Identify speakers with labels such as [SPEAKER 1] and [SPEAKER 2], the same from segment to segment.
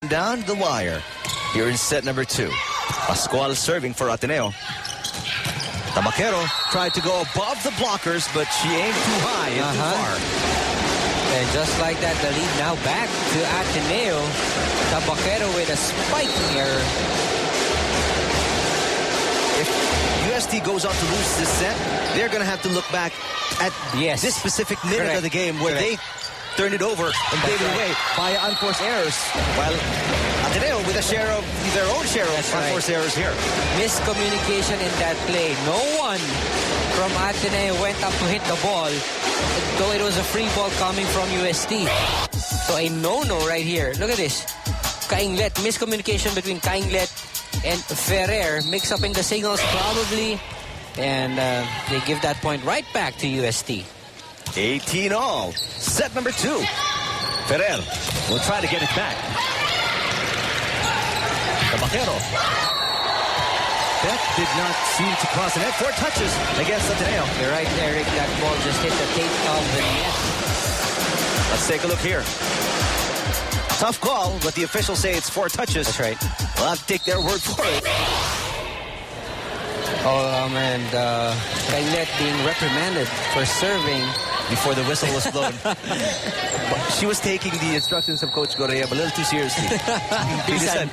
[SPEAKER 1] down the wire here in set number 2. Pascual serving for Ateneo. Tabaquero tried to go above the blockers, but she aimed too high and too far.
[SPEAKER 2] And just like that, the lead now back to Ateneo. Tabaquero with a spiking error.
[SPEAKER 1] If UST goes on to lose this set, they're going to have to look back at this specific minute of the game where they turned it over and gave it away by unforced errors. While Ateneo with a share of their own share of unforced errors here.
[SPEAKER 2] Miscommunication in that play. No one from Ateneo went up to hit the ball, though it was a free ball coming from UST. So a no-no right here. Look at this. Kainglet, miscommunication between Kainglet and Ferrer. Mix up in the signals probably. And they give that point right back to UST.
[SPEAKER 1] 18 all. Set number 2. Ferrer will try to get it back. Tabaquero. That did not seem to cross the net. 4 touches against Ateneo.
[SPEAKER 2] You're right, Eric. That ball just hit the tape of the net.
[SPEAKER 1] Let's take a look here. Tough call, but the officials say it's 4 touches.
[SPEAKER 2] That's right.
[SPEAKER 1] We'll have to take their word for it.
[SPEAKER 2] And Kainglet being reprimanded for serving
[SPEAKER 1] before the whistle was blown. She was taking the instructions of Coach Gorrea a little too seriously.
[SPEAKER 2] Bilisan.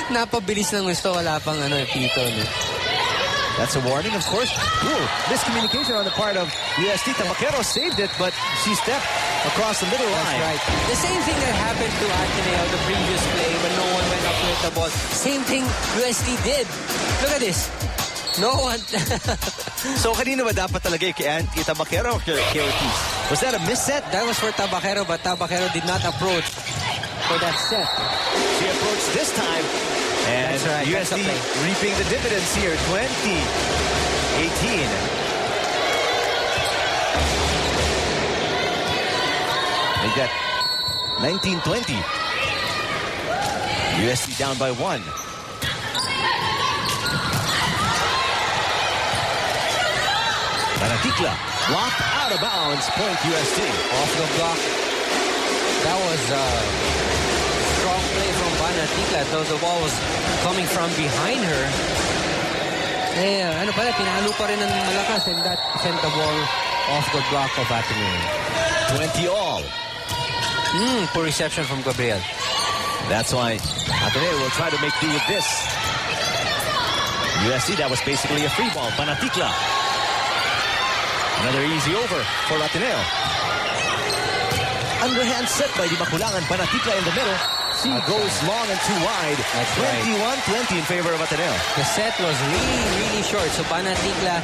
[SPEAKER 2] Napabilis ng gusto, wala pang pito.
[SPEAKER 1] That's a warning, of course. Ooh, miscommunication on the part of UST. Tabaquero saved it, but she stepped across the middle line.
[SPEAKER 2] That's right. The same thing that happened to Ateneo the previous play when no one went up to hit the ball. Same thing UST did. Look at this. No one.
[SPEAKER 1] So, kanino ba dapat talaga kay Tabaquero or kay Ortiz? Was that a misset?
[SPEAKER 2] That was for Tabaquero, but Tabaquero did not approach for that set.
[SPEAKER 1] She approached this time. And
[SPEAKER 2] that's right.
[SPEAKER 1] UST reaping the dividends here. 20-18. They got 19-20. UST down by 1. Manatikla blocked out of bounds. Point UST.
[SPEAKER 2] Off the block. That was strong play from Manatikla, though the ball was coming from behind her. Pinalo pa rin ng malakas, and that sent the ball off the block of Ateneo.
[SPEAKER 1] 20 all.
[SPEAKER 2] Poor reception from Gabriel.
[SPEAKER 1] That's why Ateneo will try to make do with this. UST, that was basically a free ball. Manatikla. Another easy over for Ateneo. Underhand set by Di Makulangan. Manatikla in the middle. She goes long and too wide. 21-20 in favor of Ateneo.
[SPEAKER 2] The set was really short. So Manatikla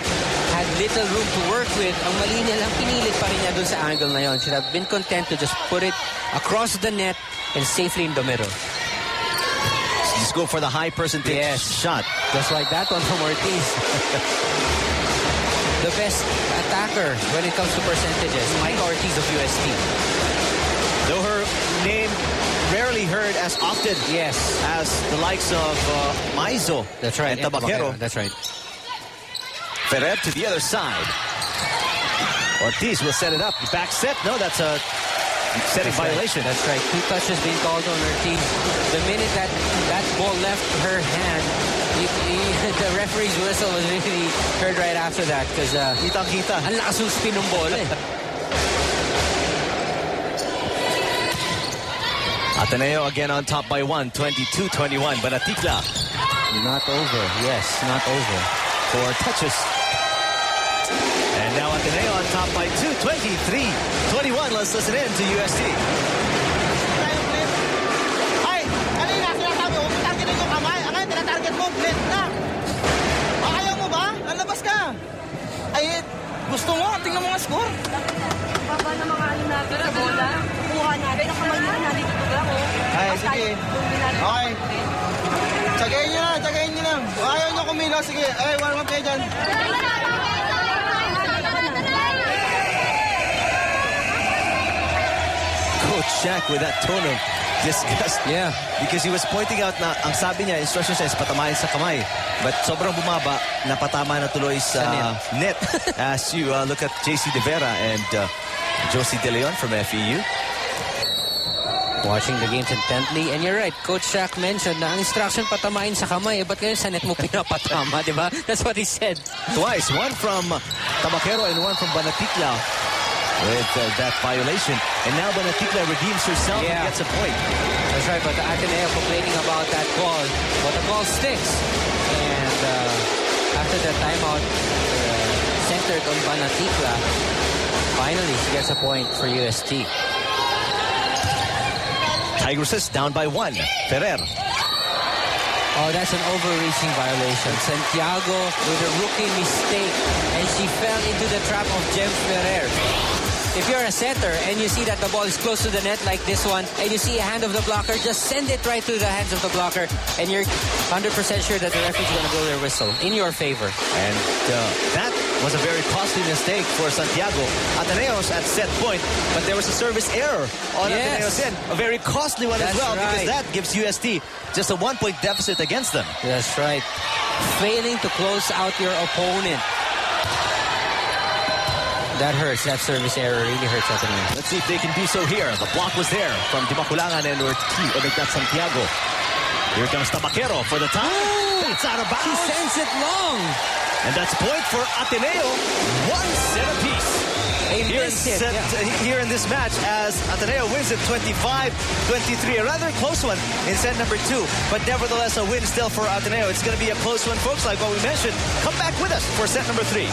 [SPEAKER 2] had little room to work with. Ang mali niya lang, pinilit pa rin niya dun sa angle na yun. Should have been content to just put it across the net and safely in the middle.
[SPEAKER 1] Just go for the high percentage shot.
[SPEAKER 2] Just like that one from Ortiz. The best attacker when it comes to percentages, Mike Ortiz of UST.
[SPEAKER 1] Though her name rarely heard as often as the likes of Maizo.
[SPEAKER 2] That's right.
[SPEAKER 1] And Tabaquero.
[SPEAKER 2] That's right.
[SPEAKER 1] Ferrer to the other side. Ortiz will set it up. Back set. No, that's a setting violation.
[SPEAKER 2] That's right. 2 touches being called on Ortiz. The minute that ball left her hand, the referee's whistle was really heard right after that because
[SPEAKER 1] kitang-kita.
[SPEAKER 2] Ang lakas yung spin ng bola
[SPEAKER 1] Ateneo again on top by 1, 22-21. Manatikla.
[SPEAKER 2] Not over. Yes, not over.
[SPEAKER 1] 4 touches. And now Ateneo on top by 2, 23-21. Let's listen in to UST.
[SPEAKER 3] Ay, kanina sinasabi mo, targetin yung kamay. Ang tinatarget mo, blend na. Ayaw mo ba? Lalabas ka. Ay, gusto mo? Tingnan mo nga score.
[SPEAKER 4] Baba na mga ano natin sa bola. Kuha natin. Ang kamay nila natin ito mo.
[SPEAKER 3] Ay, sige. Okay. Tsagayin nyo lang. Ayaw nyo kumilaw. Sige. Ay, warm up kayo dyan.
[SPEAKER 1] Coach Shaq with that tone of disgust.
[SPEAKER 2] Yeah.
[SPEAKER 1] Because he was pointing out na ang sabi niya, instruction says patamahin sa kamay. But sobrang bumaba, napatama na tuloy sa net. As you look at JC De Vera and Josie De Leon from FEU.
[SPEAKER 2] Watching the games intently. And you're right, Coach Shaq mentioned na ang instruction patamain sa kamay. Ba't ngayon sa net mo pinapatama, di ba? That's what he said.
[SPEAKER 1] Twice. One from Tabaquero and one from Banatikla with that violation. And now Banatikla redeems herself and gets a point.
[SPEAKER 2] That's right, but the Ateneo complaining about that call. But the call sticks. And after the timeout centered on Banatikla, finally she gets a point for UST.
[SPEAKER 1] Tigresses down by 1. Ferrer.
[SPEAKER 2] Oh, that's an overreaching violation. Santiago with a rookie mistake, and she fell into the trap of Jem Ferrer. If you're a setter and you see that the ball is close to the net like this one, and you see a hand of the blocker, just send it right through the hands of the blocker, and you're 100% sure that the referee is going to blow their whistle in your favor.
[SPEAKER 1] And that was a very costly mistake for Santiago. Ateneo's at set point, but there was a service error on Ateneo's end. A very costly one as well, because that gives UST just a 1-point deficit against them.
[SPEAKER 2] That's right. Failing to close out your opponent. That hurts. That service error really hurts Ateneo.
[SPEAKER 1] Let's see if they can do so here. The block was there from Dimaculangan and Ortiz Santiago. Here comes Tabaquero for the time. That's out of bounds.
[SPEAKER 2] He sends it long.
[SPEAKER 1] And that's point for Ateneo. 1 set apiece. Here in this match as Ateneo wins it 25-23. A rather close one in set number 2. But nevertheless, a win still for Ateneo. It's going to be a close one, folks, like what we mentioned. Come back with us for set number 3.